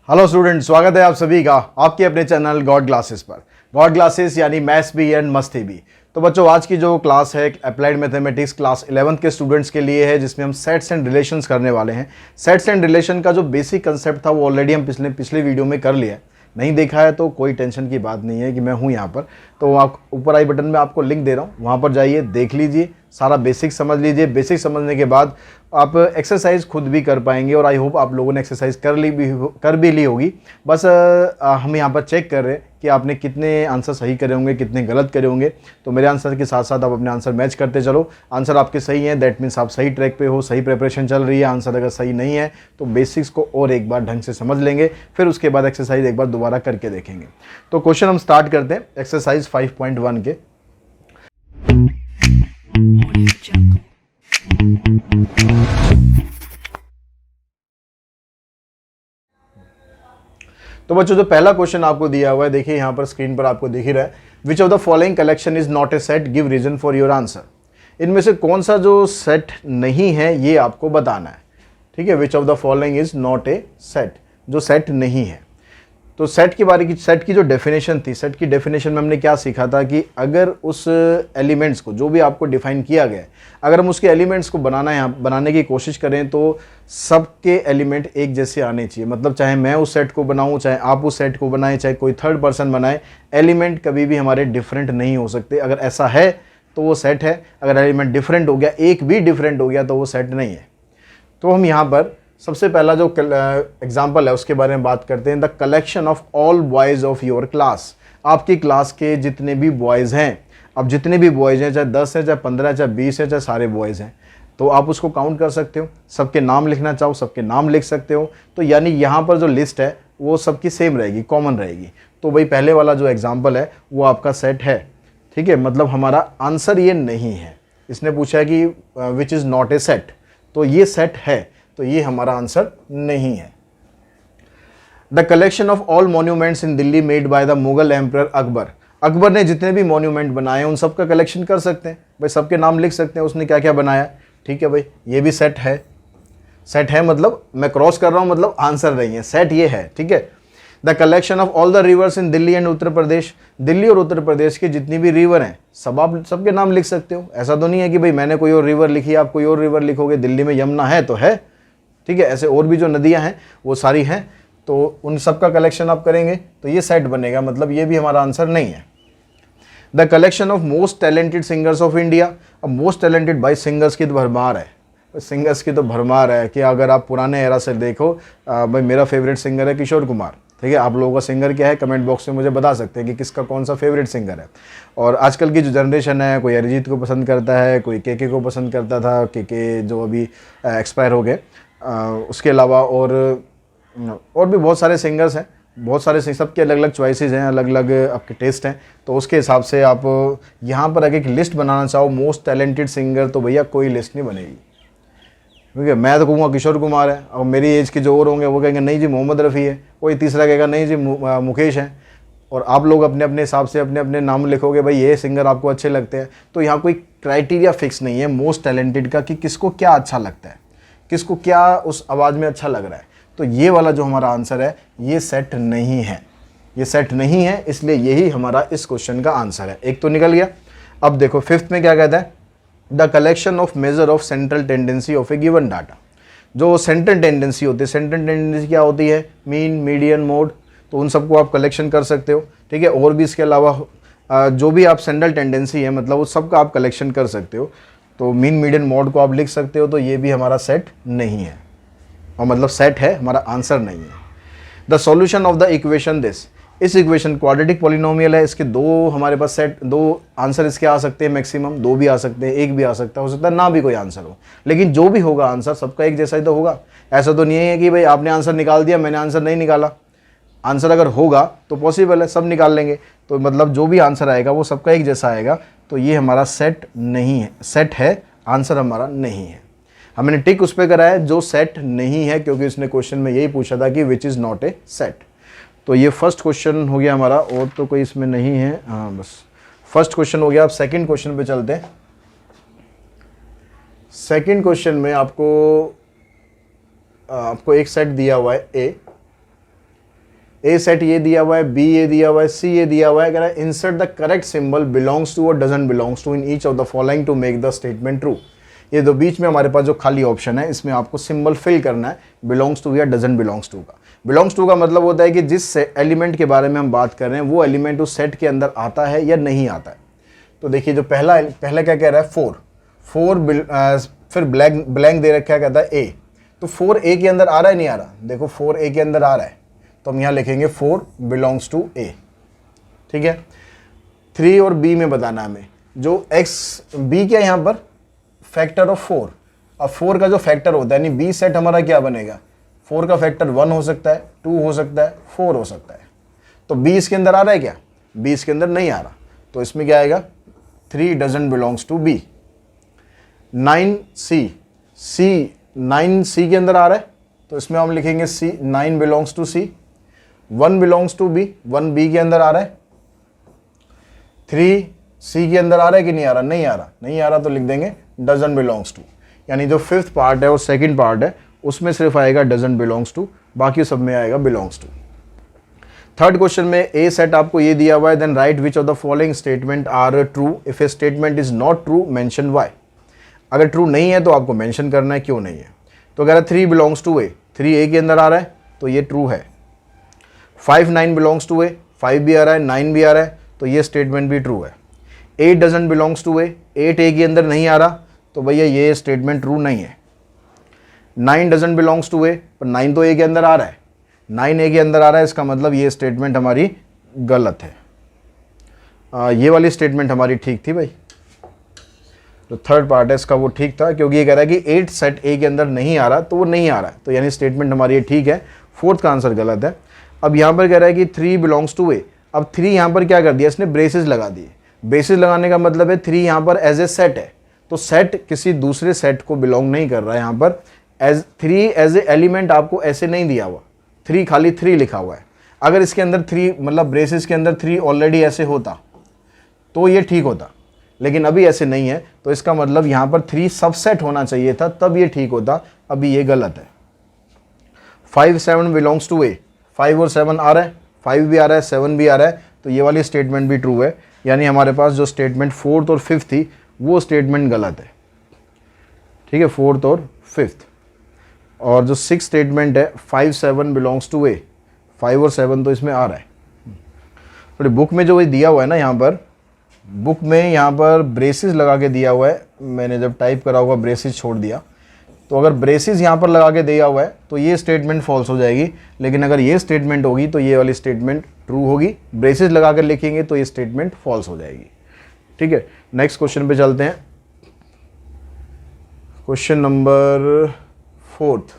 Hello student, स्वागत है आप सभी का आपके अपने चैनल गॉड क्लासेस पर। गॉड क्लासेस यानी मैथ्स भी एंड मस्ती भी। तो बच्चों, आज की जो क्लास है अप्लाइड मैथमेटिक्स क्लास 11th के स्टूडेंट्स के लिए है, जिसमें हम सेट्स एंड रिलेशंस करने वाले हैं। सेट्स एंड रिलेशन का जो बेसिक कंसेप्ट था वो ऑलरेडी हम पिछले वीडियो में कर लिया है। नहीं देखा है तो कोई टेंशन की बात नहीं है कि मैं हूँ यहाँ पर। तो आप ऊपर आई बटन में आपको लिंक दे रहा हूँ, वहाँ पर जाइए, देख लीजिए, सारा बेसिक समझ लीजिए। बेसिक समझने के बाद आप एक्सरसाइज खुद भी कर पाएंगे और आई होप आप लोगों ने एक्सरसाइज कर भी ली होगी। बस हम यहाँ पर चेक कर रहे हैं कि आपने कितने आंसर सही करे होंगे, कितने गलत करे होंगे। तो मेरे आंसर के साथ साथ आप अपने आंसर मैच करते चलो। आंसर आपके सही हैं, दैट मीन्स आप सही ट्रैक पे हो, सही प्रिपरेशन चल रही है। आंसर अगर सही नहीं है तो बेसिक्स को और एक बार ढंग से समझ लेंगे, फिर उसके बाद एक्सरसाइज एक बार दोबारा करके देखेंगे। तो क्वेश्चन हम स्टार्ट करते हैं एक्सरसाइज 5.1 के। तो बच्चों, जो पहला क्वेश्चन आपको दिया हुआ है, देखिए यहाँ पर स्क्रीन पर आपको दिख ही रहा है। Which of the following collection is not a set, give reason for your answer. इनमें से कौन सा जो सेट नहीं है ये आपको बताना है। ठीक है, which of the following is not a set, जो सेट नहीं है। तो सेट की जो डेफिनेशन थी, सेट की डेफिनेशन में हमने क्या सीखा था कि अगर उस एलिमेंट्स को, जो भी आपको डिफाइन किया गया है, अगर हम उसके एलिमेंट्स को बनाने की कोशिश करें तो सबके एलिमेंट एक जैसे आने चाहिए। मतलब चाहे मैं उस सेट को बनाऊं, चाहे आप उस सेट को बनाएं, चाहे कोई थर्ड पर्सन बनाए, एलिमेंट कभी भी हमारे डिफरेंट नहीं हो सकते। अगर ऐसा है तो वो सेट है, अगर एलिमेंट डिफरेंट हो गया, एक भी डिफरेंट हो गया, तो वो सेट नहीं है। तो हम यहाँ पर सबसे पहला जो एग्जाम्पल है उसके बारे में बात करते हैं। The collection of all boys of your class. आपकी क्लास के जितने भी बॉयज़ हैं, अब जितने भी बॉयज़ हैं, चाहे 10 हैं, चाहे 15 है, चाहे 20 है, चाहे सारे बॉयज़ हैं, तो आप उसको काउंट कर सकते हो। सबके नाम लिखना चाहो सबके नाम लिख सकते हो। तो यानी यहाँ पर जो लिस्ट है वो सबकी सेम रहेगी, कॉमन रहेगी। तो भाई पहले वाला जो एग्जाम्पल है वो आपका सेट है। ठीक है, मतलब हमारा आंसर ये नहीं है। इसने पूछा है कि which is not a set, तो ये सेट है, तो ये हमारा आंसर नहीं है। The collection of all monuments in Delhi made by the Mughal emperor Akbar. Akbar ने जितने भी मॉन्यूमेंट बनाए उन सब का कलेक्शन कर सकते हैं भाई, सबके नाम लिख सकते हैं उसने क्या क्या बनाया। ठीक है भाई, ये भी सेट है। सेट है मतलब मैं क्रॉस कर रहा हूं, मतलब आंसर नहीं है, सेट ये है। ठीक है। The collection of all the rivers in Delhi and Uttar Pradesh. Delhi और उत्तर प्रदेश की जितनी भी रिवर हैं सब आप सबके नाम लिख सकते हो। ऐसा तो नहीं है कि भाई मैंने कोई और रिवर लिखी, आप कोई और रिवर लिखोगे। दिल्ली में यमुना है तो है, ठीक है, ऐसे और भी जो नदियां हैं वो सारी हैं, तो उन सब का कलेक्शन आप करेंगे तो ये सेट बनेगा। मतलब ये भी हमारा आंसर नहीं है। The collection of most talented singers of India. अब मोस्ट टैलेंटेड बाई सिंगर्स की तो भरमार है, सिंगर्स की तो भरमार है कि अगर आप पुराने एरा से देखो, भाई मेरा फेवरेट सिंगर है किशोर कुमार। ठीक है, आप लोगों का सिंगर क्या है कमेंट बॉक्स में मुझे बता सकते हैं कि किसका कौन सा फेवरेट सिंगर है। और आजकल की जो जनरेशन है, कोई अरिजीत को पसंद करता है, कोई के को पसंद करता था, के जो अभी एक्सपायर हो गए। उसके अलावा और भी बहुत सारे सिंगर्स हैं, बहुत सारे सबके अलग अलग चॉइसेस हैं, अलग अलग आपके टेस्ट हैं। तो उसके हिसाब से आप यहाँ पर अगर एक लिस्ट बनाना चाहो मोस्ट टैलेंटेड सिंगर, तो भैया कोई लिस्ट नहीं बनेगी। ठीक है, मैं तो कहूँगा किशोर कुमार है, और मेरी एज के जो और होंगे वो कहेंगे नहीं जी मोहम्मद रफ़ी है, कोई तीसरा कहेगा नहीं जी मुकेश है। और आप लोग अपने अपने हिसाब से अपने अपने नाम लिखोगे, भाई ये सिंगर आपको अच्छे लगते हैं। तो यहाँ कोई क्राइटेरिया फिक्स नहीं है मोस्ट टैलेंटेड का कि किसको क्या अच्छा लगता है, किसको क्या उस आवाज़ में अच्छा लग रहा है। तो ये वाला जो हमारा आंसर है ये सेट नहीं है, ये सेट नहीं है, इसलिए यही हमारा इस क्वेश्चन का आंसर है। एक तो निकल गया। अब देखो फिफ्थ में क्या कहता है, the collection of measure of central tendency of A given data. जो सेंट्रल टेंडेंसी होती है, सेंट्रल टेंडेंसी क्या होती है, मीन, मीडियन, मोड, तो उन सबको आप कलेक्शन कर सकते हो। ठीक है, और भी इसके अलावा जो भी आप सेंट्रल टेंडेंसी है मतलब उस सब का आप कलेक्शन कर सकते हो। तो मीन, मीडियन, मोड को आप लिख सकते हो। तो ये भी हमारा सेट नहीं है, और मतलब सेट है, हमारा आंसर नहीं है। The solution of the equation this. इस इक्वेशन क्वाड्रेटिक पॉलिनोमियल है, इसके दो हमारे पास सेट, दो आंसर इसके आ सकते हैं मैक्सिमम, दो भी आ सकते हैं, एक भी आ सकता है, हो सकता है ना भी कोई आंसर हो, लेकिन जो भी होगा आंसर सबका एक जैसा ही तो होगा। ऐसा तो नहीं है कि भाई आपने आंसर निकाल दिया मैंने आंसर नहीं निकाला। आंसर अगर होगा तो पॉसिबल है सब निकाल लेंगे, तो मतलब जो भी आंसर आएगा वो सबका एक जैसा आएगा। तो ये हमारा सेट नहीं है, सेट है, आंसर हमारा नहीं है। हमने टिक उस पर करा है जो सेट नहीं है, क्योंकि उसने क्वेश्चन में यही पूछा था कि which is not a set. तो ये फर्स्ट क्वेश्चन हो गया हमारा, और तो कोई इसमें नहीं है। हाँ बस फर्स्ट क्वेश्चन हो गया। अब सेकंड क्वेश्चन पे चलते हैं। सेकंड क्वेश्चन में आपको एक सेट दिया हुआ है ए, ए सेट ये दिया हुआ है, बी ये दिया हुआ है, सी ये दिया हुआ है, कह रहा है insert the correct symbol belongs to or doesn't belongs to in each of the following to make the statement true. ये दो बीच में हमारे पास जो खाली ऑप्शन है इसमें आपको सिंबल फिल करना है बिलोंग्स टू या डजंट बिलोंग्स टू का। बिलोंग्स टू का मतलब होता है कि जिस एलिमेंट के बारे में हम बात कर रहे हैं वो एलिमेंट उस सेट के अंदर आता है या नहीं आता है। तो देखिए जो पहला क्या कह रहा है 4 फिर ब्लैंक दे रखा है, कहता है ए, तो 4 ए के अंदर आ रहा है नहीं आ रहा, देखो 4 ए के अंदर आ रहा है तो हम यहाँ लिखेंगे 4 बिलोंग्स टू ए। ठीक है, 3 और बी में बताना हमें, जो एक्स बी क्या है यहाँ पर फैक्टर ऑफ 4। अब 4 का जो फैक्टर होता है यानी बी सेट हमारा क्या बनेगा, 4 का फैक्टर 1 हो सकता है, 2 हो सकता है, 4 हो सकता है। तो बी इसके अंदर आ रहा है क्या, बी इसके अंदर नहीं आ रहा, तो इसमें क्या आएगा 3 doesn't belongs to B. 9 C के अंदर आ रहा है तो इसमें हम लिखेंगे C, 9 belongs to C. 1 belongs to B, 1 B के अंदर आ रहा है। 3 सी के अंदर आ रहा है कि नहीं आ रहा, नहीं आ रहा तो लिख देंगे डजंट बिलोंग्स टू। यानी जो 5th पार्ट है और 2nd पार्ट है उसमें सिर्फ आएगा डजंट बिलोंग्स टू, बाकी सब में आएगा बिलोंग्स टू। 3rd क्वेश्चन में ए सेट आपको ये दिया हुआ है, then write which of the following statement are true, if a statement is not true mention why. अगर ट्रू नहीं है तो आपको मेंशन करना है क्यों नहीं है। तो अगर 3 बिलोंग्स टू ए, 3 ए के अंदर आ रहा है तो ये ट्रू है। 5 9 बिलोंग्स टू ए, 5 भी आ रहा है 9 भी आ रहा है तो ये स्टेटमेंट भी ट्रू है। 8 डजंट बिलोंग्स टू ए, 8 ए के अंदर नहीं आ रहा तो भैया ये स्टेटमेंट ट्रू नहीं है। 9 डजंट बिलोंग्स टू ए, पर 9 तो ए के अंदर आ रहा है, 9 ए के अंदर आ रहा है, इसका मतलब ये स्टेटमेंट हमारी गलत है। ये वाली स्टेटमेंट हमारी ठीक थी भाई, जो 3rd पार्ट है इसका वो ठीक था, क्योंकि ये कह रहा है कि 8 सेट ए के अंदर नहीं आ रहा तो वो नहीं आ रहा है, तो यानी स्टेटमेंट हमारी ये ठीक है। 4th का आंसर गलत है। अब यहाँ पर कह रहा है कि 3 बिलोंग्स टू ए, अब 3 यहाँ पर क्या कर दिया इसने, ब्रेसेस लगा दिए। ब्रेसेस लगाने का मतलब है 3 यहाँ पर एज ए सेट है, तो सेट किसी दूसरे सेट को बिलोंग नहीं कर रहा है। यहाँ पर थ्री एज ए एलिमेंट आपको ऐसे नहीं दिया हुआ, 3 खाली 3 लिखा हुआ है। अगर इसके अंदर 3 मतलब ब्रेसेस के अंदर 3 ऑलरेडी ऐसे होता तो ये ठीक होता, लेकिन अभी ऐसे नहीं है, तो इसका मतलब यहाँ पर 3 सबसेट होना चाहिए था, तब ये ठीक होता, अभी ये गलत है। 5 7 बिलोंग्स टू ए, 5 और 7 आ रहा है, 5 भी आ रहा है 7 भी आ रहा है, तो ये वाली स्टेटमेंट भी ट्रू है। यानी हमारे पास जो स्टेटमेंट 4th और 5th थी वो स्टेटमेंट गलत है। ठीक है, 4th और 5th। और जो 6th स्टेटमेंट है 5 7 बिलोंग्स टू ए, 5 और 7 तो इसमें आ रहा है। थोड़ी बुक में जो ये दिया हुआ है ना, यहाँ पर बुक में यहाँ पर ब्रेसेस लगा के दिया हुआ है, मैंने जब टाइप करा हुआ ब्रेसेस छोड़ दिया, तो अगर ब्रेसेस यहाँ पर लगा के दिया हुआ है तो ये स्टेटमेंट फॉल्स हो जाएगी, लेकिन अगर ये स्टेटमेंट होगी तो ये वाली स्टेटमेंट ट्रू होगी। ब्रेसेस लगा कर लिखेंगे तो ये स्टेटमेंट फॉल्स हो जाएगी। ठीक है, नेक्स्ट क्वेश्चन पे चलते हैं। Question number 4th।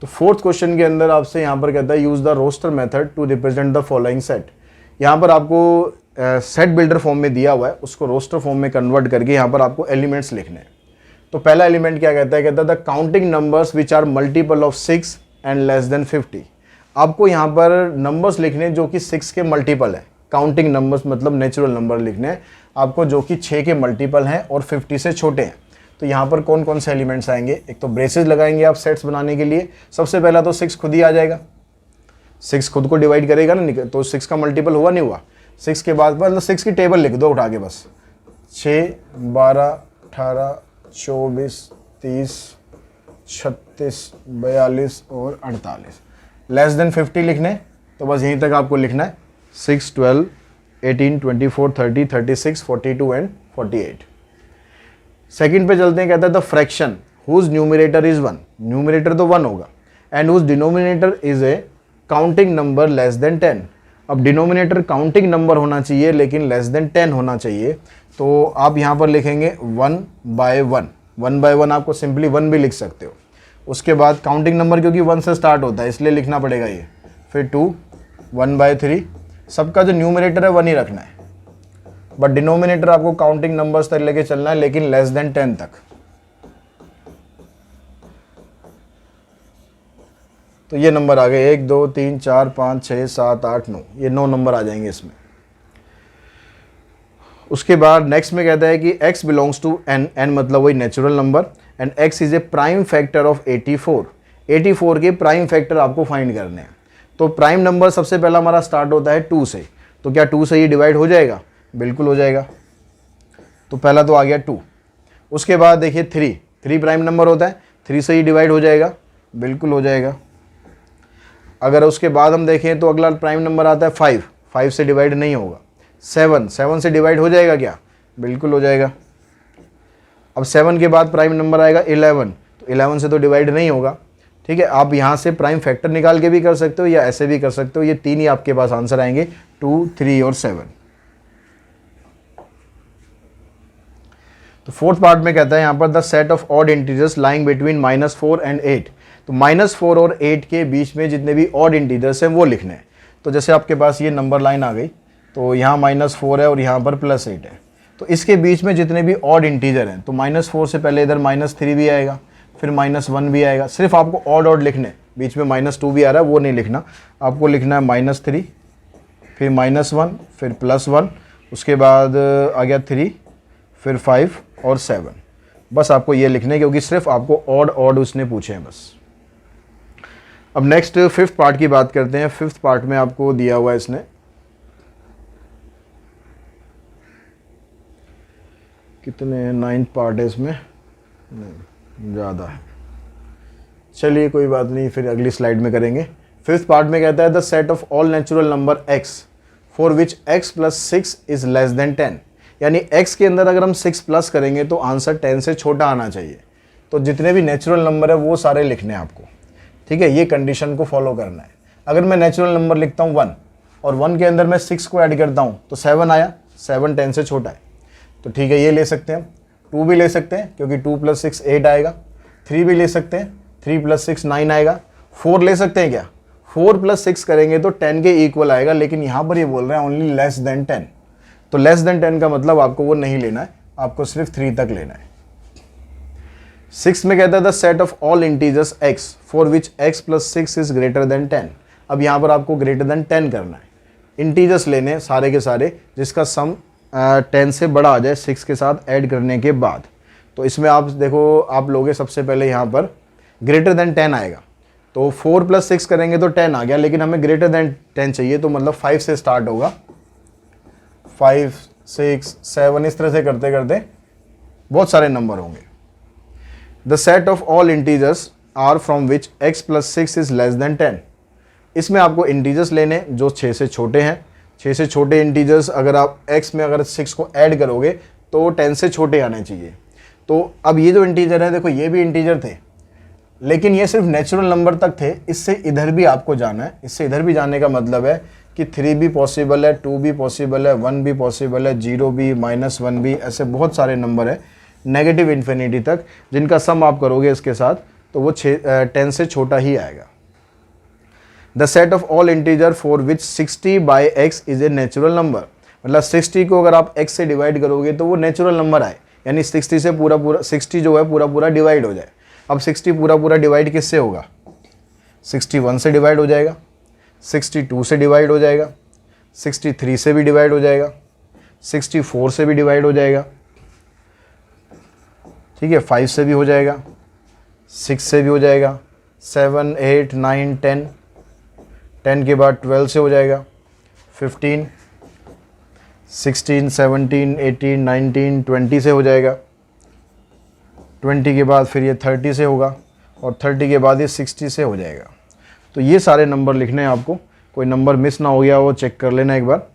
तो 4th क्वेश्चन के अंदर आपसे यहाँ पर कहता है use the roster method to represent the following set. यहाँ पर आपको सेट बिल्डर फॉर्म में दिया हुआ है, उसको रोस्टर फॉर्म में कन्वर्ट करके यहाँ पर आपको एलिमेंट्स लिखने हैं। तो पहला एलिमेंट क्या कहता है, कहता है the counting numbers which are multiple of 6 and less than 50। आपको यहाँ पर नंबर्स लिखने जो कि 6 के मल्टीपल है। काउंटिंग नंबर्स मतलब नेचुरल नंबर लिखने हैं आपको जो कि 6 के मल्टीपल हैं और 50 से छोटे हैं। तो यहाँ पर कौन कौन से एलिमेंट्स आएंगे, एक तो ब्रेसेस लगाएंगे आप सेट्स बनाने के लिए। सबसे पहला तो 6 खुद ही आ जाएगा, 6 खुद को डिवाइड करेगा ना, तो 6 का मल्टीपल हुआ नहीं हुआ। 6 के बाद मतलब 6 की टेबल लिख दो उठा के बस, 6 12 18 24 30 36 42 और 48। लेस देन 50 लिखने, तो बस यहीं तक आपको लिखना है 6 12 18 24 30 36 42 एंड 48। सेकंड पे चलते हैं, कहता है the fraction whose numerator is 1। Numerator तो 1 होगा, and whose denominator is a counting number less than 10। अब डिनोमिनेटर काउंटिंग नंबर होना चाहिए लेकिन लेस देन 10 होना चाहिए, तो आप यहाँ पर लिखेंगे 1 by 1। 1 by 1 आपको सिंपली 1 भी लिख सकते हो। उसके बाद काउंटिंग नंबर क्योंकि 1 से स्टार्ट होता है इसलिए लिखना पड़ेगा ये, फिर 2 1 by 3। सबका जो न्यूमरेटर है 1 ही रखना है, बट डिनोमिनेटर आपको काउंटिंग नंबर्स तक लेके चलना है लेकिन लेस देन 10 तक। तो ये नंबर आ गए 1 2 3 4 5 6 7 8 9, ये 9 नंबर आ जाएंगे इसमें। उसके बाद नेक्स्ट में कहता है कि x belongs to n, n मतलब वही natural number, and x is a prime factor of 84। 84 के प्राइम फैक्टर आपको फाइंड करने हैं। तो प्राइम नंबर सबसे पहला हमारा स्टार्ट होता है 2 से, तो क्या 2 से ये डिवाइड हो जाएगा? बिल्कुल हो जाएगा। तो पहला तो आ गया 2। उसके बाद देखिए 3 प्राइम नंबर होता है, 3 से ही डिवाइड हो जाएगा, बिल्कुल हो जाएगा। अगर उसके बाद हम देखें तो अगला प्राइम नंबर आता है 5 से डिवाइड नहीं होगा। 7 से डिवाइड हो जाएगा क्या? बिल्कुल हो जाएगा। अब 7 के बाद प्राइम नंबर आएगा 11, तो 11 से तो डिवाइड नहीं होगा। ठीक है, आप यहाँ से प्राइम फैक्टर निकाल के भी कर सकते हो या ऐसे भी कर सकते हो। ये 3 ही आपके पास आंसर आएंगे, 2, 3 और 7। तो फोर्थ पार्ट में कहता है यहाँ पर the set of odd integers lying between -4 and 8। तो -4 और 8 के बीच में जितने भी ऑड इंटीजर्स हैं वो लिखने हैं। तो जैसे आपके पास ये नंबर लाइन आ गई, तो यहाँ -4 है और यहाँ पर +8 है। तो इसके बीच में जितने भी ऑड इंटीजर हैं, तो -4 से पहले इधर -3 भी आएगा, फिर -1 भी आएगा। सिर्फ आपको ऑड लिखने, बीच में -2 भी आ रहा है वो नहीं लिखना, आपको लिखना है -3, फिर -1, फिर +1, उसके बाद आ गया 3, फिर 5 और 7। बस आपको ये लिखने, क्योंकि सिर्फ आपको ऑड उसने पूछे हैं बस। अब नेक्स्ट 5th पार्ट की बात करते हैं। 5th पार्ट में आपको दिया हुआ है इसने, कितने 9th पार्ट है इसमें, ज़्यादा है, चलिए कोई बात नहीं, फिर अगली स्लाइड में करेंगे। 5th पार्ट में कहता है the set of all natural number x for which x + 6 is less than 10। यानी x के अंदर अगर हम 6 प्लस करेंगे तो आंसर 10 से छोटा आना चाहिए। तो जितने भी नेचुरल नंबर है वो सारे लिखने हैं आपको। ठीक है, ये कंडीशन को फॉलो करना है। अगर मैं नेचुरल नंबर लिखता हूँ 1 और 1 के अंदर मैं 6 को ऐड करता हूँ तो 7 आया, 7 10 से छोटा है, तो ठीक है ये ले सकते हैं। 2 भी ले सकते हैं क्योंकि 2 + 6 8 आएगा। 3 भी ले सकते हैं, 3 + 6 9 आएगा। 4 ले सकते हैं क्या? 4 + 6 करेंगे तो 10 के इक्वल आएगा, लेकिन यहाँ पर ये बोल रहे हैं ओनली लेस देन 10। तो लेस देन 10 का मतलब आपको वो नहीं लेना है, आपको सिर्फ 3 तक लेना है। 6 में कहता है the set of all integers x for which x + 6 is greater than 10। अब यहाँ पर आपको ग्रेटर देन 10 करना है। इंटीजर्स लेने सारे के सारे जिसका सम 10 से बड़ा आ जाए 6 के साथ ऐड करने के बाद। तो इसमें आप देखो, आप लोगे सबसे पहले यहाँ पर ग्रेटर देन 10 आएगा, तो 4 + 6 करेंगे तो 10 आ गया, लेकिन हमें ग्रेटर देन 10 चाहिए, तो मतलब 5 से स्टार्ट होगा। 5, 6, 7 इस तरह से करते करते बहुत सारे नंबर होंगे। The set of all integers are from which x + 6 is less than 10। इसमें आपको इंटीजर्स लेने जो 6 से छोटे हैं। 6 से छोटे इंटीजर्स अगर आप x में अगर 6 को ऐड करोगे तो 10 से छोटे आने चाहिए। तो अब ये जो इंटीजर है, देखो ये भी इंटीजर थे, लेकिन ये सिर्फ नेचुरल नंबर तक थे। इससे इधर भी आपको जाना है। इससे इधर भी जाने का मतलब है कि 3 भी पॉसिबल है, 2 भी पॉसिबल है, 1 भी पॉसिबल है, 0 भी, -1 भी, ऐसे बहुत सारे नंबर है नेगेटिव इन्फिनिटी तक, जिनका सम आप करोगे इसके साथ तो वो 10 से छोटा ही आएगा। The set of all integer for which 60/x is a natural number. मतलब 60 को अगर आप x से डिवाइड करोगे तो वो नेचुरल नंबर आए, यानी 60 से पूरा 60 जो है पूरा डिवाइड हो जाए। अब 60 पूरा डिवाइड किससे होगा? 61 से डिवाइड हो जाएगा, 62 से डिवाइड हो जाएगा, 63 से भी डिवाइड हो जाएगा, 64 से भी डिवाइड हो जाएगा, ठीक है, 5 से भी हो जाएगा, 6 से भी हो जाएगा, 7, 8, 9, 10, 10 के बाद 12 से हो जाएगा, 15, 16, 17, 18, 19, 20 से हो जाएगा, 20 के बाद फिर ये 30 से होगा, और 30 के बाद ये 60 से हो जाएगा। तो ये सारे नंबर लिखने हैं आपको, कोई नंबर मिस ना हो गया वो चेक कर लेना एक बार।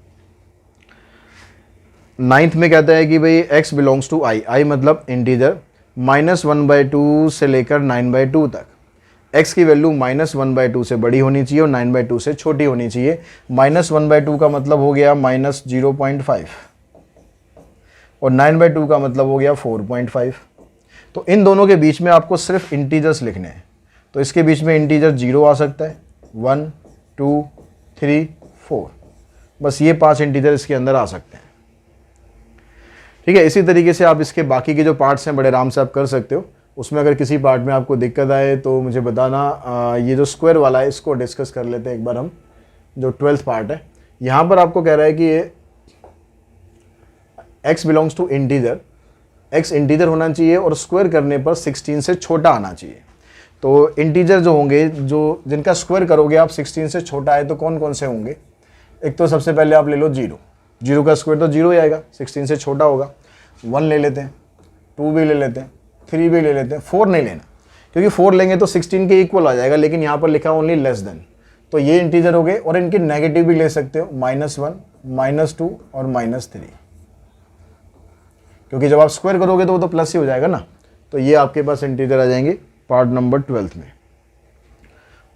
9th में कहता है कि भाई x बिलोंग्स टू i मतलब इंटीजर, -1/2 से लेकर 9/2 तक। x की वैल्यू -1/2 से बड़ी होनी चाहिए और 9/2 से छोटी होनी चाहिए। -1/2 का मतलब हो गया -0.5 और 9/2 का मतलब हो गया 4.5। तो इन दोनों के बीच में आपको सिर्फ इंटीजर्स लिखने हैं। तो इसके बीच में इंटीजर 0 आ सकता है, 1, 2, 3, 4, बस ये 5 इंटीजर इसके अंदर आ सकते हैं। ठीक है, इसी तरीके से आप इसके बाकी के जो पार्ट्स हैं बड़े आराम से आप कर सकते हो। उसमें अगर किसी पार्ट में आपको दिक्कत आए तो मुझे बताना। ये जो स्क्वायर वाला है इसको डिस्कस कर लेते हैं एक बार हम, जो 12th पार्ट है। यहाँ पर आपको कह रहा है कि ये x belongs to integer, x integer होना चाहिए और स्क्वायर करने पर 16 से छोटा आना चाहिए। तो इंटीजर जो होंगे जो जिनका स्क्वायर करोगे आप 16 से छोटा है तो कौन कौन से होंगे? एक तो सबसे पहले आप ले लो 0, 0 का स्क्वायर तो 0 ही आएगा, 16 से छोटा होगा। 1 ले लेते हैं, 2 भी ले लेते हैं, 3 भी ले लेते हैं, 4 नहीं लेना क्योंकि 4 लेंगे तो 16 के इक्वल आ जाएगा, लेकिन यहाँ पर लिखा ओनली लेस देन, तो ये इंटीजर हो गए। और इनके नेगेटिव भी ले सकते हो, -1, -2 और -3, क्योंकि जब आप स्क्वायर करोगे तो वो तो प्लस ही हो जाएगा ना। तो ये आपके पास इंटीजर आ जाएंगे पार्ट नंबर 12 में।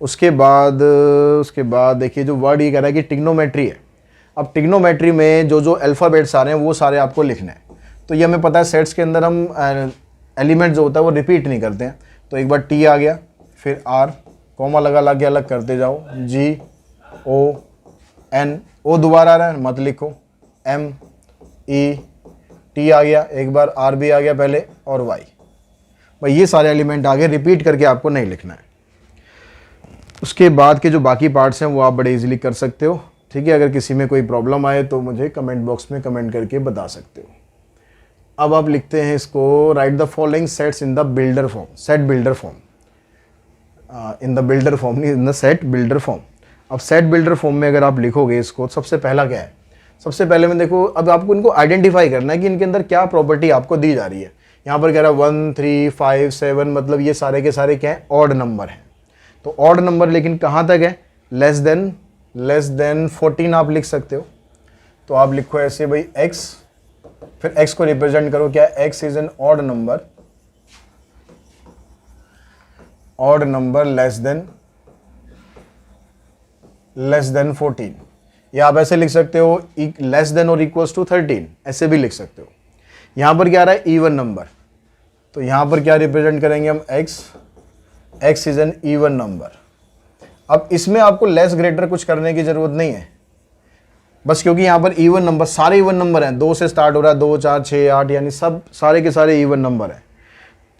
उसके बाद देखिए जो वर्ड ये कह रहा है कि टिग्नोमेट्री है। अब टिग्नोमेट्री में जो जो अल्फ़ाबेट्स आ रहे हैं वो सारे आपको लिखने हैं। तो ये हमें पता है सेट्स के अंदर हम एलिमेंट जो होता है वो रिपीट नहीं करते हैं। तो एक बार टी आ गया, फिर आर, कॉमा अलग करते जाओ, जी ओ एन, ओ दोबारा आ रहा है मत लिखो, एम ई, टी आ गया, एक बार आर भी आ गया पहले, और वाई। भाई ये सारे एलिमेंट आगे रिपीट करके आपको नहीं लिखना है। उसके बाद के जो बाकी पार्ट्स हैं वो आप बड़े इजीली कर सकते हो, ठीक है। अगर किसी में कोई प्रॉब्लम आए तो मुझे कमेंट बॉक्स में कमेंट करके बता सकते हो। अब आप लिखते हैं इसको, write the following sets in the builder form, set builder form, in the builder form नहीं, in the set builder form. अब सेट बिल्डर फॉर्म में अगर आप लिखोगे इसको, सबसे पहला क्या है? सबसे पहले में देखो, अब आपको इनको आइडेंटिफाई करना है कि इनके अंदर क्या प्रॉपर्टी आपको दी जा रही है। यहाँ पर कह रहा है 1, 3, 5, 7, मतलब ये सारे के सारे क्या है? ऑड नंबर हैं। तो ऑड नंबर लेकिन कहाँ तक है? लेस देन 14 आप लिख सकते हो। तो आप लिखो ऐसे भाई x, फिर x को रिप्रेजेंट करो क्या? x is an odd number less then 14। या आप ऐसे लिख सकते हो लेस देन और इक्वल्स टू 13, ऐसे भी लिख सकते हो। यहाँ पर क्या आ रहा है? इवन नंबर, तो यहाँ पर क्या रिप्रेजेंट करेंगे हम? x is an even number. अब इसमें आपको लेस ग्रेटर कुछ करने की जरूरत नहीं है, बस क्योंकि यहाँ पर इवन नंबर, सारे इवन नंबर हैं, 2 से स्टार्ट हो रहा है, 2, 4, 6, 8, यानी सब सारे के सारे इवन नंबर हैं,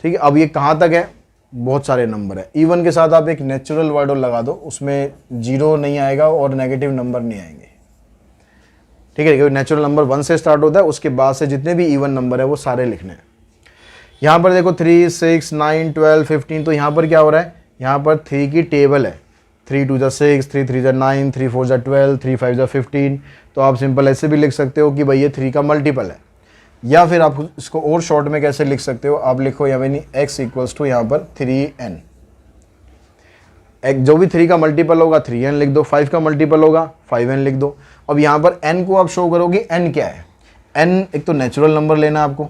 ठीक है। अब ये कहाँ तक है? बहुत सारे नंबर है। इवन के साथ आप एक नेचुरल वर्ड और लगा दो, उसमें 0 नहीं आएगा और नेगेटिव नंबर नहीं आएंगे, ठीक है। क्योंकि नेचुरल नंबर 1 से स्टार्ट होता है, उसके बाद से जितने भी इवन नंबर है वो सारे लिखने हैं। यहाँ पर देखो 3, 6, 9, 12, 15, तो यहाँ पर क्या हो रहा है? यहाँ पर 3 की टेबल है, 3 2 6, 3 3 9, 3 4 12, 3 5 15। तो आप सिंपल ऐसे भी लिख सकते हो कि भाई ये 3 का मल्टीपल है। या फिर आप इसको और शॉर्ट में कैसे लिख सकते हो? आप लिखो यानी x इक्वल्स टू यहाँ पर 3n, जो भी 3 का मल्टीपल होगा 3n लिख दो, 5 का मल्टीपल होगा 5n लिख दो। अब यहाँ पर n को आप शो करोगे, n क्या है? n एक तो नेचुरल नंबर लेना है आपको,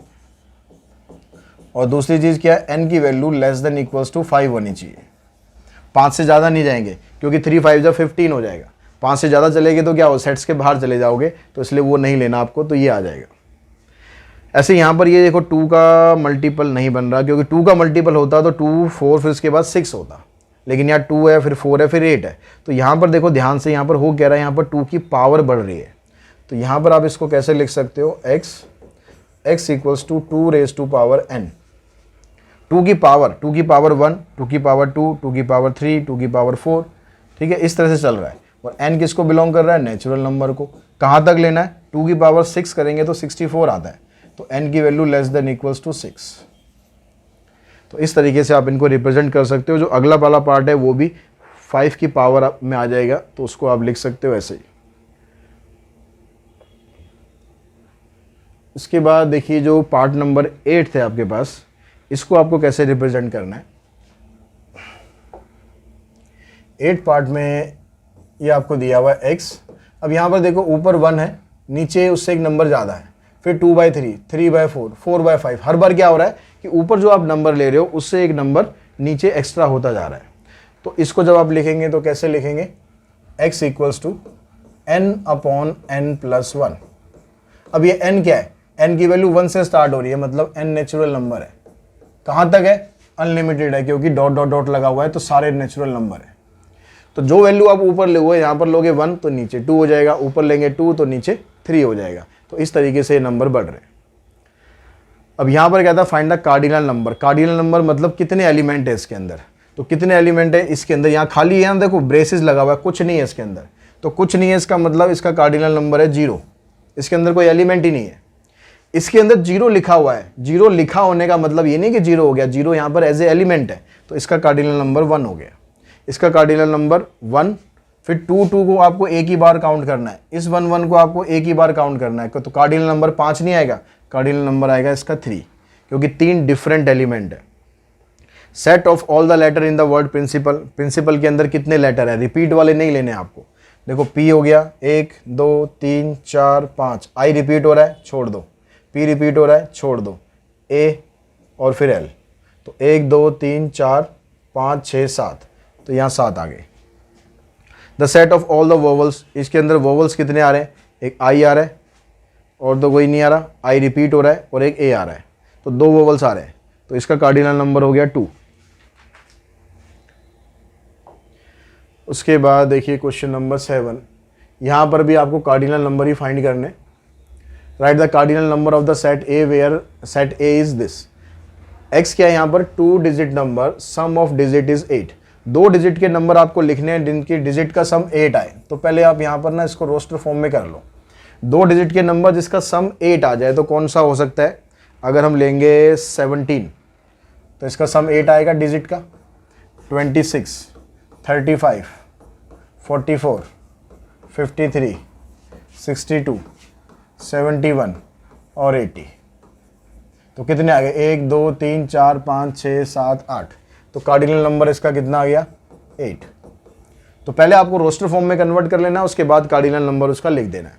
और दूसरी चीज़ क्या है? n की value less than equals to 5 होनी चाहिए। 5 से ज़्यादा नहीं जाएंगे क्योंकि 3 5 15 हो जाएगा। 5 से ज़्यादा चलेंगे तो क्या हो? सेट्स के बाहर चले जाओगे, तो इसलिए वो नहीं लेना आपको, तो ये आ जाएगा। ऐसे यहाँ पर ये देखो 2 का मल्टीपल नहीं बन रहा, क्योंकि 2 का मल्टीपल होता तो 2, 4, फिर उसके बाद 6 होता, लेकिन यहाँ 2 है, फिर 4 है, फिर 8 है। तो यहाँ पर देखो ध्यान से, यहाँ पर हो क्या रहा है? यहाँ पर 2 की पावर बढ़ रही है। तो यहाँ पर आप इसको कैसे लिख सकते हो? x equals to 2 raise to power n। 2 की पावर 1, 2 की पावर 2, 2 की पावर 3, 2 की पावर 4, ठीक है। इस तरह से चल रहा है। और n किसको बिलोंग कर रहा है? नेचुरल नंबर को। कहाँ तक लेना है? 2 की पावर 6 करेंगे तो 64 आता है, तो n की value less than equals to 6। तो इस तरीके से आप इनको रिप्रेजेंट कर सकते हो। जो अगला वाला पार्ट है वो भी 5 की पावर में आ जाएगा, तो उसको आप लिख सकते हो ऐसे ही। इसके बाद देखिए जो पार्ट नंबर 8 है आपके पास, इसको आपको कैसे रिप्रेजेंट करना है। 8 पार्ट में ये आपको दिया हुआ है x। अब यहाँ पर देखो ऊपर 1 है, नीचे उससे एक नंबर ज़्यादा है, फिर 2/3, 3/4, 4/5। हर बार क्या हो रहा है कि ऊपर जो आप नंबर ले रहे हो उससे एक नंबर नीचे एक्स्ट्रा होता जा रहा है। तो इसको जब आप लिखेंगे तो कैसे लिखेंगे? x equals to n/n+1। अब ये n क्या है? n की वैल्यू 1 से स्टार्ट हो रही है, मतलब n नेचुरल नंबर है। कहाँ तक है? अनलिमिटेड है, क्योंकि डॉट डॉट डॉट लगा हुआ है, तो सारे नेचुरल नंबर है। तो जो वैल्यू आप ऊपर ले हुए, यहाँ पर लोगे 1 तो नीचे 2 हो जाएगा, ऊपर लेंगे 2 तो नीचे 3 हो जाएगा। तो इस तरीके से ये नंबर बढ़ रहे हैं। अब यहाँ पर क्या था? Find the cardinal number. Cardinal number मतलब कितने एलिमेंट है इसके अंदर। तो कितने एलिमेंट है इसके अंदर? यहाँ खाली है, देखो ब्रेसेस लगा हुआ है, कुछ नहीं है इसके अंदर। तो कुछ नहीं है इसका मतलब इसका कार्डिनल नंबर है 0। इसके अंदर कोई एलिमेंट ही नहीं है। इसके अंदर 0 लिखा हुआ है। 0 लिखा होने का मतलब ये नहीं कि 0 हो गया, 0 यहाँ पर एज ए एलिमेंट है। तो इसका कार्डिनल नंबर 1 हो गया, इसका कार्डिनल नंबर 1। फिर 2 2 को आपको एक ही बार काउंट करना है, इस 1 1 को आपको एक ही बार काउंट करना है, तो कार्डिनल नंबर 5 नहीं आएगा, कार्डिनल नंबर आएगा इसका 3, क्योंकि 3 डिफरेंट एलिमेंट है। Set of all the letter in the word principle, principle के अंदर कितने लेटर है, रिपीट वाले नहीं लेने आपको। देखो पी हो गया 1 2 3 4 5, आई रिपीट हो रहा है छोड़ दो, पी रिपीट हो रहा है छोड़ दो, ए और फिर एल, तो 1 2 3 4 5 6 7, तो यहाँ 7 आ गए। The set of all the vowels, इसके अंदर वोवल्स कितने आ रहे हैं, एक आई आ रहा है और दो कोई नहीं आ रहा, आई रिपीट हो रहा है और एक ए आ रहा है, तो 2 वोवल्स आ रहे हैं, तो इसका कार्डिनल नंबर हो गया 2। उसके बाद देखिए क्वेश्चन नंबर 7, यहाँ पर भी आपको कार्डिनल नंबर ही फाइंड करने। Write the cardinal number of the set A where set A is this. X क्या है यहाँ पर, 2 digit number, sum of digit is 8। 2 digit के नंबर आपको लिखने हैं जिनकी डिजिट का सम 8 आए, तो पहले आप यहाँ पर ना इसको रोस्टर फॉर्म में कर लो। 2 डिजिट के नंबर जिसका सम 8 आ जाए तो कौन सा हो सकता है, अगर हम लेंगे 17 तो इसका सम 8 आएगा डिजिट का, 26 35 44 53 62 71 और 80, तो कितने आ गए, 1 2 3 4 5 6 7 8, तो कार्डिनल नंबर इसका कितना आ गया 8। तो पहले आपको रोस्टर फॉर्म में कन्वर्ट कर लेना है, उसके बाद कार्डिनल नंबर उसका लिख देना है।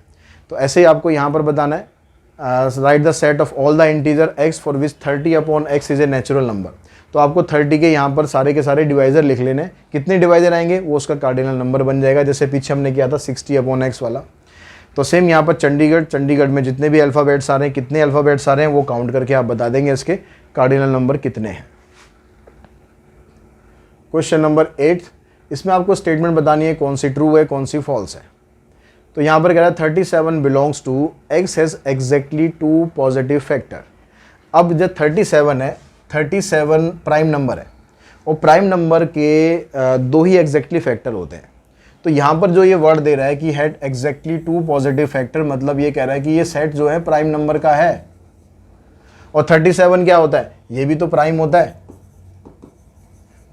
तो ऐसे ही आपको यहाँ पर बताना है, right the set of all the integer x for which 30/x is a natural number. तो आपको 30 के यहाँ पर सारे के सारे डिवाइजर लिख लेने, कितने डिवाइजर आएंगे वो उसका कार्डिनल नंबर बन जाएगा, जैसे पीछे हमने किया था 60/x वाला। तो सेम यहाँ पर चंडीगढ़ में जितने भी अल्फ़ाबेट्स आ रहे हैं, कितने अल्फ़ाबेट्स आ रहे हैं वो काउंट करके आप बता देंगे इसके कार्डिनल नंबर कितने हैं। क्वेश्चन नंबर 8, इसमें आपको स्टेटमेंट बतानी है कौन सी ट्रू है कौन सी फॉल्स है। तो यहाँ पर कह रहा है 37 belongs to x has exactly 2 positive factor. अब जब 37 है, 37 प्राइम नंबर है और प्राइम नंबर के 2 ही एग्जैक्टली फैक्टर होते हैं। तो यहाँ पर जो ये वर्ड दे रहा है कि हैड एग्जैक्टली 2 पॉजिटिव फैक्टर, मतलब ये कह रहा है कि ये सेट जो है प्राइम नंबर का है। और 37 क्या होता है, ये भी तो प्राइम होता है,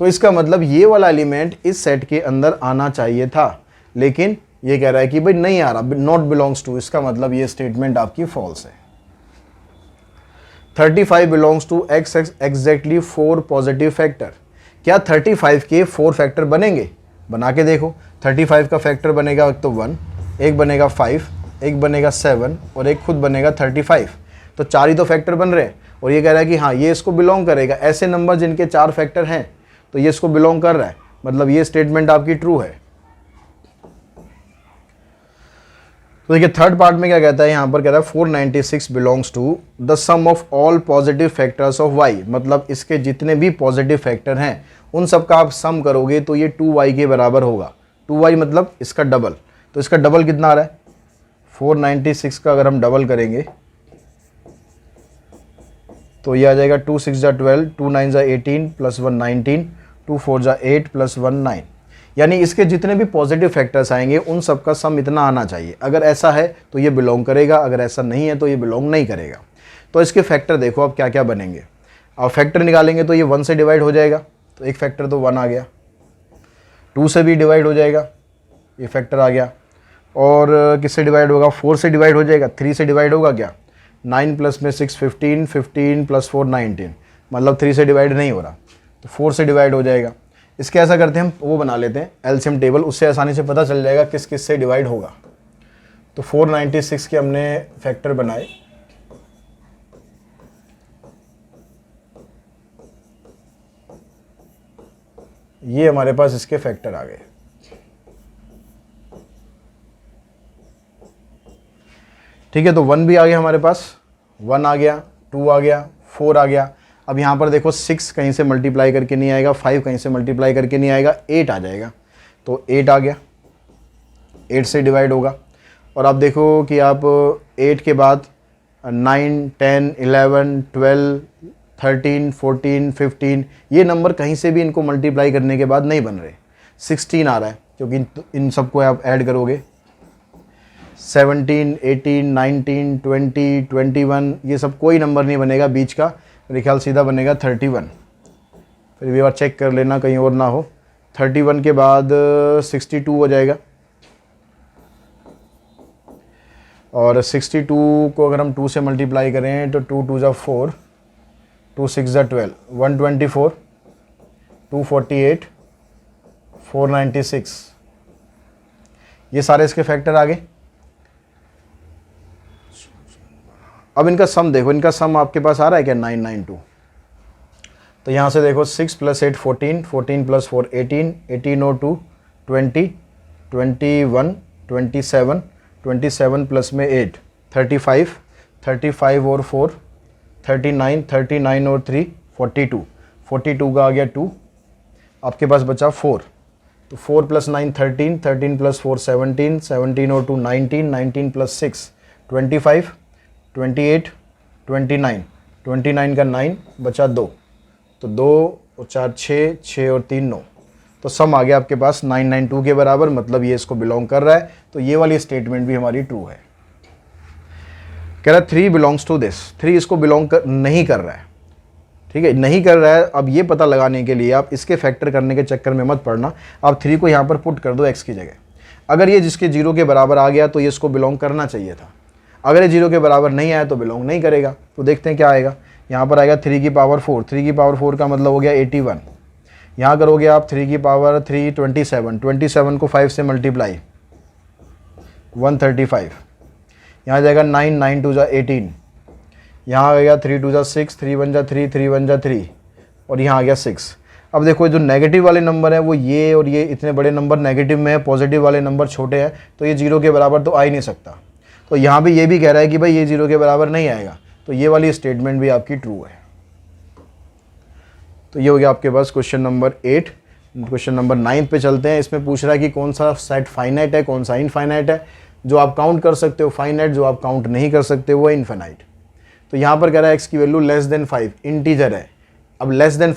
तो इसका मतलब ये वाला एलिमेंट इस सेट के अंदर आना चाहिए था, लेकिन ये कह रहा है कि भाई नहीं आ रहा, नॉट बिलोंग्स टू, इसका मतलब ये स्टेटमेंट आपकी फॉल्स है। 35 belongs to x exactly 4 positive factor. क्या 35 के 4 फैक्टर बनेंगे, बना के देखो। 35 का फैक्टर बनेगा एक तो 1, एक बनेगा 5, एक बनेगा 7 और एक खुद बनेगा 35, तो 4 ही तो फैक्टर बन रहे हैं। और ये कह रहा है कि हाँ ये इसको बिलोंग करेगा, ऐसे नंबर जिनके 4 फैक्टर हैं तो ये इसको बिलोंग कर रहा है, मतलब ये स्टेटमेंट आपकी ट्रू है। तो देखिए थर्ड पार्ट में क्या कहता है, यहाँ पर कहता है 496 belongs to the sum of all positive factors of y, मतलब इसके जितने भी पॉजिटिव फैक्टर हैं उन सब का आप सम करोगे तो ये 2y के बराबर होगा। 2y मतलब इसका डबल, तो इसका डबल कितना आ रहा है 496 का अगर हम डबल करेंगे तो ये आ जाएगा 2 6 जा 12, 2 9 जा 18 प्लस 1 19, 2 4 जा 8 प्लस 1 9, यानी इसके जितने भी पॉजिटिव फैक्टर्स आएंगे उन सब का सम इतना आना चाहिए। अगर ऐसा है तो ये बिलोंग करेगा, अगर ऐसा नहीं है तो ये बिलोंग नहीं करेगा। तो इसके फैक्टर देखो अब क्या क्या बनेंगे। अब फैक्टर निकालेंगे तो ये 1 से डिवाइड हो जाएगा, तो एक फैक्टर तो 1 आ गया, 2 से भी डिवाइड हो जाएगा, ये फैक्टर आ गया, और किससे डिवाइड होगा 4 से डिवाइड हो जाएगा, 3 से डिवाइड होगा क्या 9 प्लस में 6 15, 15 प्लस 4 19, मतलब 3 से डिवाइड नहीं हो रहा तो 4 से डिवाइड हो जाएगा। इसके ऐसा करते हैं हम वो बना लेते हैं एलसीएम टेबल, उससे आसानी से पता चल जाएगा किस किस से डिवाइड होगा। तो 496 के हमने फैक्टर बनाए, ये हमारे पास इसके फैक्टर आ गए। ठीक है, तो 1 भी आ गया हमारे पास, 1 आ गया, 2 आ गया, 4 आ गया। अब यहाँ पर देखो 6 कहीं से मल्टीप्लाई करके नहीं आएगा, 5 कहीं से मल्टीप्लाई करके नहीं आएगा, 8 आ जाएगा, तो 8 आ गया, 8 से डिवाइड होगा। और आप देखो कि आप 8 के बाद 9 10 11 12 13 14 15 ये नंबर कहीं से भी इनको मल्टीप्लाई करने के बाद नहीं बन रहे। 16 आ रहा है क्योंकि इन सबको आप ऐड करोगे, 17 18 19 20 21 ये सब कोई नंबर नहीं बनेगा बीच का, मेरे ख्याल सीधा बनेगा 31। फिर भी एक बार चेक कर लेना कहीं और ना हो। 31 के बाद 62 हो जाएगा, और 62 को अगर हम 2 से मल्टीप्लाई करें तो 2 2 ज़ा 4, 2 6 ज़ा 12, 124, 248, 496, ये सारे इसके फैक्टर आ गए। अब इनका सम देखो, इनका सम आपके पास आ रहा है क्या 992। तो यहाँ से देखो 6 + 8 14, 14 + 4 18, 18 और 2 20, 21 27, 27 प्लस में 8 35, 35 और 4 39, 39 और 3 42, 42 का आ गया 2, आपके पास बचा 4। तो 4 + 9 13, 13 + 4 17, 17 और 2 19, 19 + 6 25, 28, 29, 29 का 9 बचा 2, तो 2 और 4 6, 6 और 3 9, तो सम आ गया आपके पास 992 के बराबर, मतलब ये इसको बिलोंग कर रहा है। तो ये वाली स्टेटमेंट भी हमारी ट्रू है। कह रहा है 3 बिलोंग्स टू दिस, 3 इसको बिलोंग नहीं कर रहा है, ठीक है, नहीं कर रहा है। अब ये पता लगाने के लिए आप इसके फैक्टर करने के चक्कर में मत पड़ना, आप 3 को यहाँ पर पुट कर दो x की जगह। अगर ये जिसके 0 के बराबर आ गया तो ये इसको बिलोंग करना चाहिए था, अगर ये 0 के बराबर नहीं आया तो बिलोंग नहीं करेगा। तो देखते हैं क्या आएगा। यहाँ पर आएगा 3 की पावर 4, 3 की पावर 4 का मतलब हो गया 81। यहाँ करोगे आप 3 की पावर 3 27, 27 को 5 से मल्टीप्लाई 135, यहाँ जाएगा 9, 9 2 ज़ा 18, यहाँ आ गया 3 2 ज़ा 6, 3 1 ज़ा 3, 3 1 ज़ा 3, और यहाँ आ गया 6। अब देखो जो नेगेटिव वाले नंबर है वो ये और ये इतने बड़े नंबर नेगेटिव में है, पॉजिटिव वाले नंबर छोटे हैं, तो ये 0 के बराबर तो आ ही नहीं सकता। तो यहाँ भी ये भी कह रहा है कि भाई ये 0 के बराबर नहीं आएगा, तो ये वाली स्टेटमेंट भी आपकी ट्रू है। तो ये हो गया आपके पास क्वेश्चन नंबर 8। क्वेश्चन नंबर 9 पे चलते हैं। इसमें पूछ रहा है कि कौन सा सेट फाइनाइट है, कौन सा इनफाइनाइट है। जो आप काउंट कर सकते हो फाइनाइट, जो आप काउंट नहीं कर सकते वो है इनफाइनाइट। तो यहाँ पर कह रहा है x की वैल्यू लेस देन 5, इंटीजर है। अब लेस देन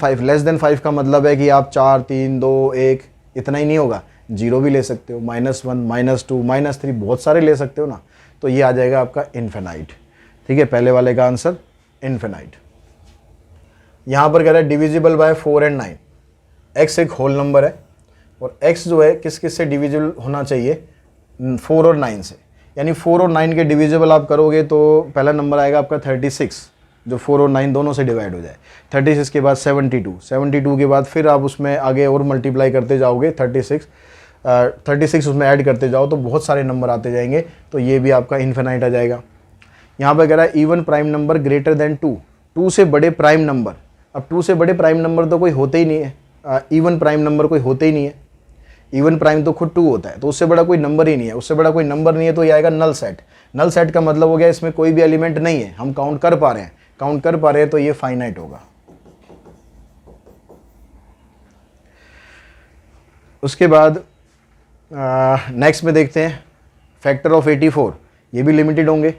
5 का मतलब है कि आप 4 3 2 1 इतना ही नहीं होगा, 0 भी ले सकते हो, -1 -2 -3 बहुत सारे ले सकते हो ना। तो ये आ जाएगा आपका इनफाइनाइट। ठीक है, पहले वाले का आंसर इनफाइनाइट। यहाँ पर कह रहा है डिविजिबल बाय 4 और 9। x एक होल नंबर है और x जो है किस किस से डिविजिबल होना चाहिए, 4 और 9 से। यानी 4 और 9 के डिविजिबल आप करोगे तो पहला नंबर आएगा आपका 36, जो 4 और 9 दोनों से डिवाइड हो जाए। 36 के बाद 72 के बाद फिर आप उसमें आगे और मल्टीप्लाई करते जाओगे, 36 उसमें ऐड करते जाओ तो बहुत सारे नंबर आते जाएंगे। तो ये भी आपका इन्फिनाइट आ जाएगा। यहाँ पर कह रहा है even prime number greater than 2 से बड़े प्राइम नंबर। अब 2 से बड़े प्राइम नंबर तो कोई होते ही नहीं है, इवन प्राइम नंबर कोई होते ही नहीं है। इवन प्राइम तो खुद 2 होता है, तो उससे बड़ा कोई नंबर ही नहीं है। उससे बड़ा कोई नंबर नहीं है तो ये आएगा नल सेट। नल सेट का मतलब हो गया इसमें कोई भी एलिमेंट नहीं है, हम काउंट कर पा रहे हैं, तो ये फाइनाइट होगा। उसके बाद नेक्स्ट में देखते हैं फैक्टर ऑफ 84। ये भी लिमिटेड होंगे,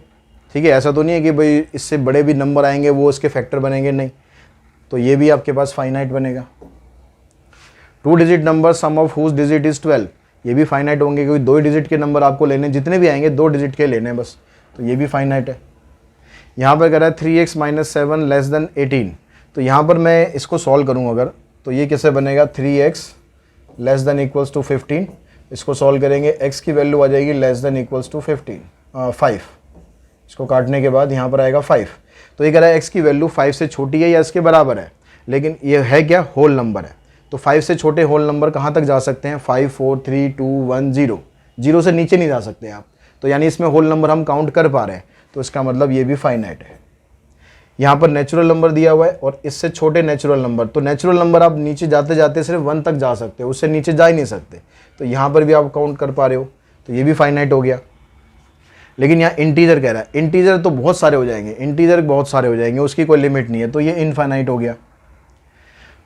ठीक है। ऐसा तो नहीं है कि भाई इससे बड़े भी नंबर आएंगे वो इसके फैक्टर बनेंगे, नहीं। तो ये भी आपके पास फाइनाइट बनेगा। 2 digit number sum of whose digit is 12, ये भी फाइनाइट होंगे क्योंकि 2 डिजिट के नंबर आपको लेने, जितने भी आएंगे 2 डिजिट के लेने बस, तो ये भी फाइनाइट है। यहाँ पर कह रहा है 3x - 7 लेस देन 18। तो यहाँ पर मैं इसको सॉल्व करूँ अगर, तो ये कैसे बनेगा, 3x less than equals to 15। इसको सॉल्व करेंगे, x की वैल्यू आ जाएगी लेस देन इक्वल्स टू 5। इसको काटने के बाद यहाँ पर आएगा 5। तो ये कह रहा है x की वैल्यू 5 से छोटी है या इसके बराबर है, लेकिन ये है क्या, होल नंबर है। तो 5 से छोटे होल नंबर कहाँ तक जा सकते हैं, 5 4 3 2 1 0। 0 से नीचे नहीं जा सकते आप। तो यानी इसमें होल नंबर हम काउंट कर पा रहे हैं, तो इसका मतलब ये भी फाइनाइट है। यहाँ पर नेचुरल नंबर दिया हुआ है और इससे छोटे नेचुरल नंबर, तो नेचुरल नंबर आप नीचे जाते जाते सिर्फ 1 तक जा सकते हो, उससे नीचे जा ही नहीं सकते। तो यहाँ पर भी आप काउंट कर पा रहे हो, तो ये भी फाइनाइट हो गया। लेकिन यहाँ इंटीजर कह रहा है, इंटीजर तो बहुत सारे हो जाएंगे, उसकी कोई लिमिट नहीं है, तो ये इनफाइनाइट हो गया।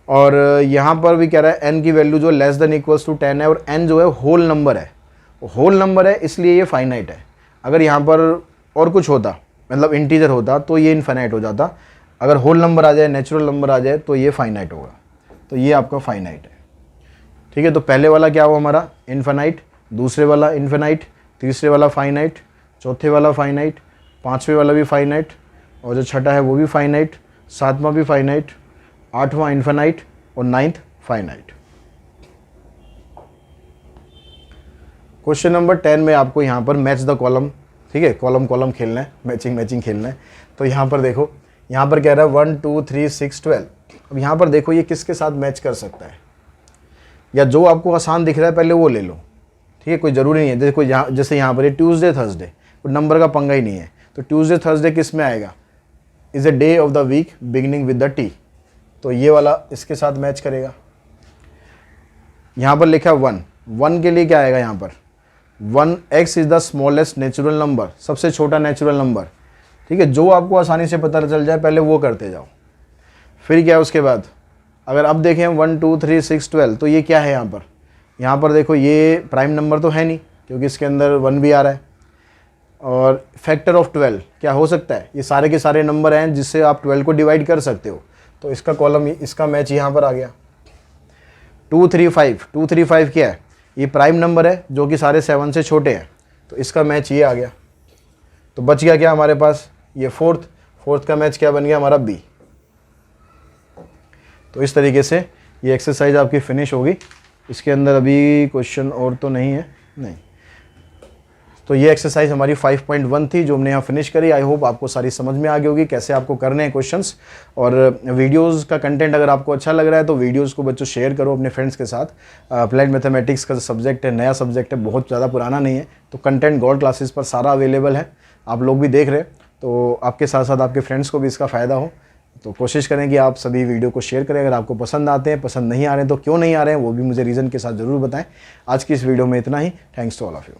और यहाँ पर भी कह रहा है n की वैल्यू जो लेस देन इक्वल्स टू 10 है, और n जो है होल नंबर है, इसलिए ये फाइनाइट है। अगर यहाँ पर और कुछ होता, मतलब इंटीजर होता, तो ये इनफाइनाइट हो जाता। अगर होल नंबर आ जाए, नेचुरल नंबर आ जाए, तो ये फाइनाइट होगा। तो ये आपका फाइनाइट है, ठीक है। तो पहले वाला क्या हुआ हमारा, इनफाइनाइट, दूसरे वाला इनफाइनाइट, तीसरे वाला फाइनाइट, चौथे वाला फाइनाइट, पाँचवें वाला भी फाइनाइट, और जो छठा है वो भी फाइनाइट, सातवां भी फाइनाइट, आठवां इनफाइनाइट, और 9th फाइनाइट। क्वेश्चन नंबर 10 में आपको यहाँ पर मैच द कॉलम, ठीक है, कॉलम कॉलम खेलना है, मैचिंग खेलना है। तो यहाँ पर देखो, यहाँ पर कह रहा है 1 2 3 6 12। अब यहाँ पर देखो ये किसके साथ मैच कर सकता है, या जो आपको आसान दिख रहा है पहले वो ले लो, ठीक है, कोई ज़रूरी नहीं है। देखो यहाँ, जैसे यहाँ पर ये ट्यूसडे थर्सडे, कोई नंबर का पंगा ही नहीं है। तो ट्यूसडे थर्सडे किस में आएगा, is a day of the week beginning with the T, तो ये वाला इसके साथ मैच करेगा। यहाँ पर लिखा 1 के लिए क्या आएगा यहाँ पर, 1x is the smallest natural number, सबसे छोटा नेचुरल नंबर, ठीक है। जो आपको आसानी से पता चल जाए पहले वो करते जाओ। फिर क्या है उसके बाद, अगर अब देखें 1 2 3 6 12, तो ये क्या है यहाँ पर देखो ये प्राइम नंबर तो है नहीं क्योंकि इसके अंदर 1 भी आ रहा है। और फैक्टर ऑफ 12 क्या हो सकता है, ये सारे के सारे नंबर हैं जिससे आप 12 को डिवाइड कर सकते हो, तो इसका कॉलम, इसका मैच यहाँ पर आ गया। 2 3 5 क्या है, ये प्राइम नंबर है जो कि सारे 7 से छोटे हैं, तो इसका मैच ये आ गया। तो बच गया क्या हमारे पास, ये फोर्थ का मैच क्या बन गया हमारा, बी। तो इस तरीके से ये एक्सरसाइज आपकी फिनिश होगी। इसके अंदर अभी क्वेश्चन और तो नहीं है, नहीं। तो ये एक्सरसाइज हमारी 5.1 थी जो हमने यहाँ फिनिश करी। आई होप आपको सारी समझ में आ गई होगी कैसे आपको करने हैं क्वेश्चंस। और वीडियोस का कंटेंट अगर आपको अच्छा लग रहा है तो वीडियोस को बच्चों शेयर करो अपने फ्रेंड्स के साथ। अप्लाइड मैथमेटिक्स का सब्जेक्ट है, नया सब्जेक्ट है, बहुत ज़्यादा पुराना नहीं है, तो कंटेंट गोल्ड क्लासेस पर सारा अवेलेबल है, आप लोग भी देख रहे हैं, तो आपके साथ साथ आपके फ्रेंड्स को भी इसका फ़ायदा हो। तो कोशिश करें कि आप सभी वीडियो को शेयर करें। अगर आपको पसंद आते हैं, पसंद नहीं आ रहे हैं तो क्यों नहीं आ रहे हैं वो भी मुझे रीज़न के साथ ज़रूर बताएं। आज की इस वीडियो में इतना ही। Thanks to all of you.